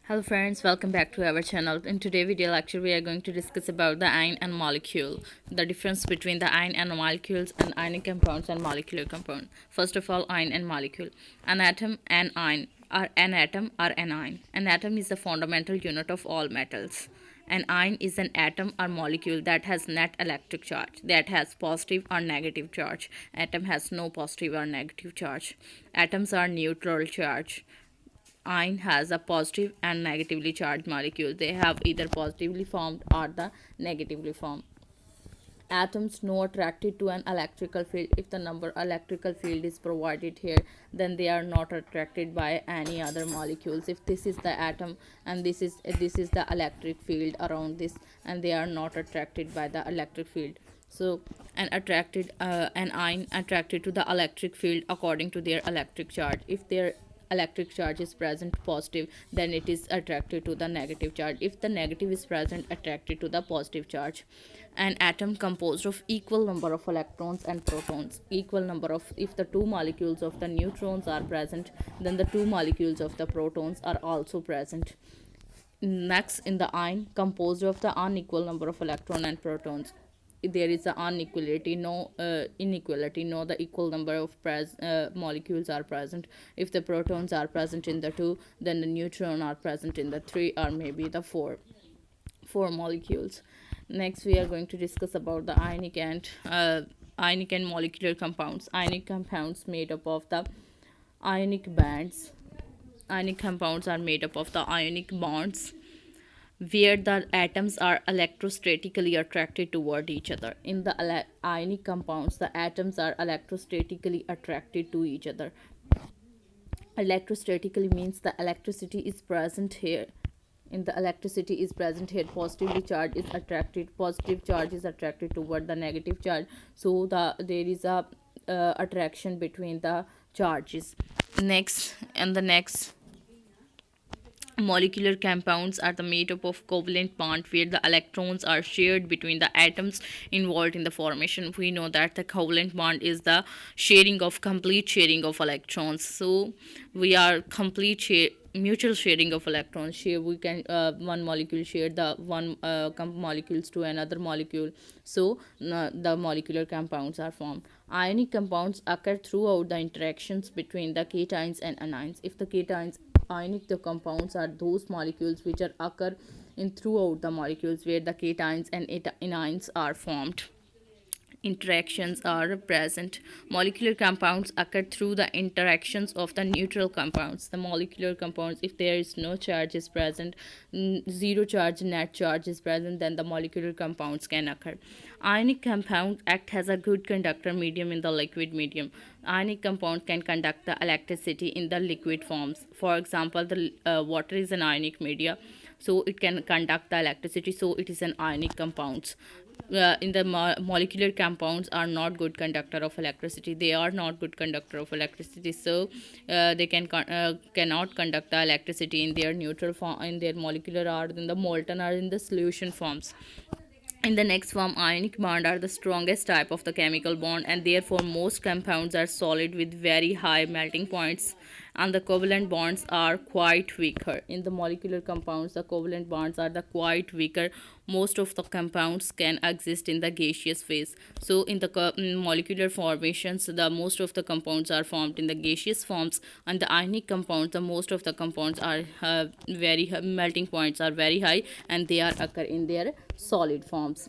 Hello friends, welcome back to our channel. In today's video lecture, we are going to discuss about the ion and molecule, the difference between the ion and molecules and ionic compounds and molecular compound. First of all, ion and molecule. An atom and ion are an atom or an ion. An atom is the fundamental unit of all metals. An ion is an atom or molecule that has net electric charge, that has positive or negative charge. Atom has no positive or negative charge. Atoms are neutral charge. Ion has a positive and negatively charged molecule. They have either positively formed or the negatively formed. Atoms no attracted to an electrical field. If the number electrical field is provided here, then they are not attracted by any other molecules. If this is the atom and this is the electric field around this, and they are not attracted by the electric field. So an ion attracted to the electric field according to their electric charge. If their electric charge is present positive, then it is attracted to the negative charge. If the negative is present, attracted to the positive charge. An atom composed of equal number of electrons and protons. Equal number of, if the two molecules of the neutrons are present, then the two molecules of the protons are also present. Next, in the ion composed of the unequal number of electron and protons, there is a inequality, no inequality, no the equal number of molecules are present. If the protons are present in the two, then the neutron are present in the three or maybe the four molecules. Next, we are going to discuss about the ionic and molecular compounds. Ionic compounds made up of the ionic bands. Ionic compounds are made up of the ionic bonds where the atoms are electrostatically attracted toward each other. In the ionic compounds, the atoms are electrostatically attracted to each other. Electrostatically means the electricity is present here. In the electricity is present here, positive charge is attracted toward the negative charge. So there is a attraction between the charges. Next, molecular compounds are the made up of covalent bond where the electrons are shared between the atoms involved in the formation. We know that the covalent bond is the complete sharing of electrons. So we are mutual sharing of electrons. Share, we can one molecule share the one molecules to another molecule. So the molecular compounds are formed. Ionic compounds occur throughout the interactions between the cations and anions. If the cations ionic, the compounds are those molecules which are occur in throughout the molecules where the cations and anions are formed. Interactions are present. Molecular compounds occur through the interactions of the neutral compounds. The molecular compounds, if there is no charge is present, zero charge, net charge is present, then the molecular compounds can occur. Ionic compounds act as a good conductor medium in the liquid medium. Ionic compound can conduct the electricity in the liquid forms. For example, the water is an ionic media, so it can conduct the electricity, so it is an ionic compounds. In the molecular compounds are not good conductor of electricity. They are not good conductor of electricity, so they cannot conduct the electricity in their neutral form, in their molecular, or in the molten, or in the solution forms. In the next form, ionic bond are the strongest type of the chemical bond, and therefore most compounds are solid with very high melting points, and the covalent bonds are quite weaker. In the molecular compounds, the covalent bonds are the quite weaker. Most of the compounds can exist in the gaseous phase. So in the molecular formations, the most of the compounds are formed in the gaseous forms, and the ionic compounds, the most of the compounds are melting points are very high, and they are occur in their solid forms.